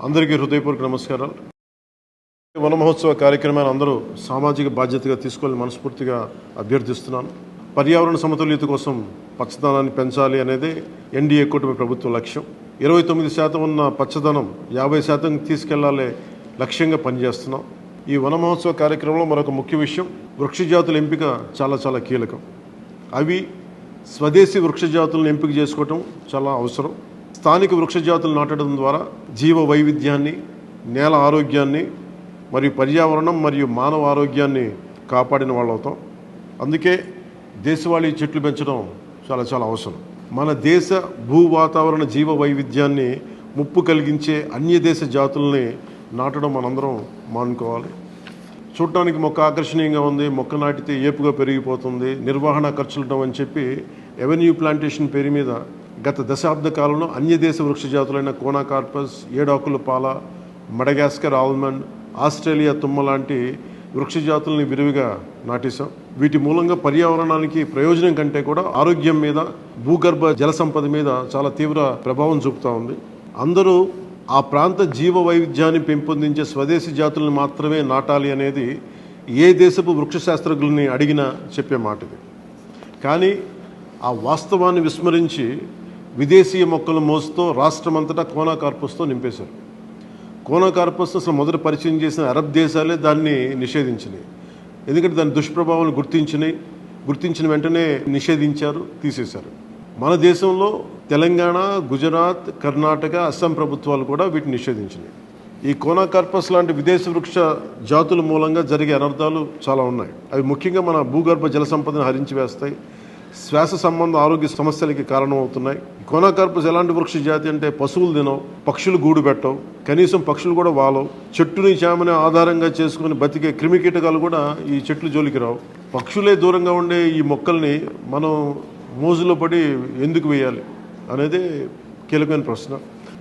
అందరికీ హృదయపూర్వక నమస్కారాలు. వన మహోత్సవ కార్యక్రమాన్ని అందరూ సామాజిక బాధ్యతగా తీసుకోవాలని మనస్ఫూర్తిగా అభ్యర్థిస్తున్నాను. పర్యావరణ సమతుల్యత కోసం పచ్చదనాన్ని పెంచాలి అనేది ఎన్డీఏ కూటమి ప్రభుత్వ లక్ష్యం. 29% ఉన్న పచ్చదనం 50% తీసుకెళ్లాలే లక్ష్యంగా పనిచేస్తున్నాం. ఈ వన మహోత్సవ కార్యక్రమంలో మరొక ముఖ్య విషయం, వృక్షజాతుల ఎంపిక చాలా కీలకం. అవి స్వదేశీ వృక్షజాతులను ఎంపిక చేసుకోవటం చాలా అవసరం. స్థానిక వృక్షజాతులు నాటడం ద్వారా జీవ వైవిధ్యాన్ని, నేల ఆరోగ్యాన్ని మరియు పర్యావరణం మరియు మానవ ఆరోగ్యాన్ని కాపాడిన వాళ్ళు అవుతాం. అందుకే దేశవాళీ చెట్లు పెంచడం చాలా అవసరం. మన దేశ భూ వాతావరణ జీవ వైవిధ్యాన్ని ముప్పు కలిగించే అన్య దేశ జాతుల్ని నాటడం మనందరం మానుకోవాలి. చూడటానికి మొక్క ఆకర్షణీయంగా ఉంది, మొక్క నాటితే ఏపుగా పెరిగిపోతుంది, నిర్వహణ ఖర్చులుంటాం అని చెప్పి ఎవెన్యూ ప్లాంటేషన్ పేరు మీద గత దశాబ్ద కాలంలో అన్య దేశ వృక్ష జాతులైన కోనాకార్పస్, ఏడాకుల పాల, మడగాస్కర్ ఆల్మండ్, ఆస్ట్రేలియా తుమ్మ లాంటి వృక్ష జాతుల్ని విరివిగా నాటేశాం. వీటి మూలంగా పర్యావరణానికి ప్రయోజనం కంటే కూడా ఆరోగ్యం మీద, భూగర్భ జల సంపద మీద చాలా తీవ్ర ప్రభావం చూపుతూ ఉంది. అందరూ ఆ ప్రాంత జీవ వైవిధ్యాన్ని పెంపొందించే స్వదేశీ జాతులను మాత్రమే నాటాలి అనేది ఏ దేశపు వృక్ష శాస్త్రజ్ఞుల్ని అడిగినా చెప్పే మాట ఇది. కానీ ఆ వాస్తవాన్ని విస్మరించి విదేశీయ మొక్కల మోసుతో రాష్ట్రమంతటా కోనాకార్పస్తో నింపేశారు. కోనాకార్పస్ అసలు మొదట పరిచయం చేసిన అరబ్ దేశాలే దాన్ని నిషేధించినాయి. ఎందుకంటే దాని దుష్ప్రభావాలను గుర్తించిన వెంటనే నిషేధించారు, తీసేశారు. మన దేశంలో తెలంగాణ, గుజరాత్, కర్ణాటక, అస్సాం ప్రభుత్వాలు కూడా వీటిని నిషేధించినాయి. ఈ కోనాకార్పస్ లాంటి విదేశ వృక్ష జాతుల మూలంగా జరిగే అనర్థాలు చాలా ఉన్నాయి. అవి ముఖ్యంగా మన భూగర్భ జల సంపదను హరించి వేస్తాయి, శ్వాస సంబంధ ఆరోగ్య సమస్యలకి కారణమవుతున్నాయి. కోనాకార్పస్ ఎలాంటి వృక్ష జాతి అంటే పశువులు తినవు, పక్షులు గూడు పెట్టవు, కనీసం పక్షులు కూడా వాలవు. చెట్టుని చేమని ఆధారంగా చేసుకుని బతికే క్రిమికీటకాలు కూడా ఈ చెట్లు జోలికి రావు. పక్షులే దూరంగా ఉండే ఈ మొక్కల్ని మనం మోజులో పడి ఎందుకు వేయాలి అనేది కీలకమైన ప్రశ్న.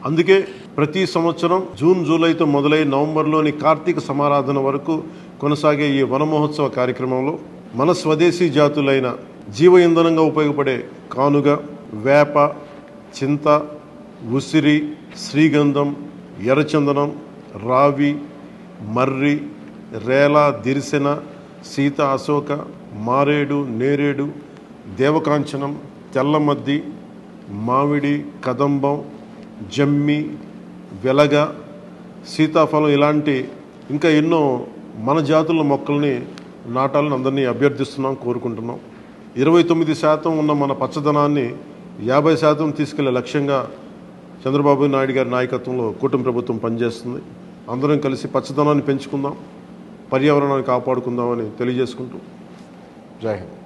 అందుకే ప్రతి సంవత్సరం జూన్, జూలైతో మొదలై నవంబర్లోని కార్తీక సమారాధన వరకు కొనసాగే ఈ వన మహోత్సవ కార్యక్రమంలో మన స్వదేశీ జాతులైన జీవ ఇంధనంగా ఉపయోగపడే కానుగ, వేప, చింత, ఉసిరి, శ్రీగంధం, ఎర్రచందనం, రావి, మర్రి, రేల, దిరిసెన, సీత, అశోక, మారేడు, నేరేడు, దేవకాంచనం, తెల్లమద్ది, మామిడి, కదంబం, జమ్మి, వెలగ, సీతాఫలం ఇలాంటి ఇంకా ఎన్నో మన జాతుల మొక్కల్ని నాటాలని అందరినీ అభ్యర్థిస్తున్నాం, కోరుకుంటున్నాం. 29% ఉన్న మన పచ్చదనాన్ని 50% తీసుకెళ్లే లక్ష్యంగా చంద్రబాబు నాయుడు గారి నాయకత్వంలో కూటమి ప్రభుత్వం పనిచేస్తుంది. అందరం కలిసి పచ్చదనాన్ని పెంచుకుందాం, పర్యావరణాన్ని కాపాడుకుందామని తెలియజేసుకుంటూ జై హింద్.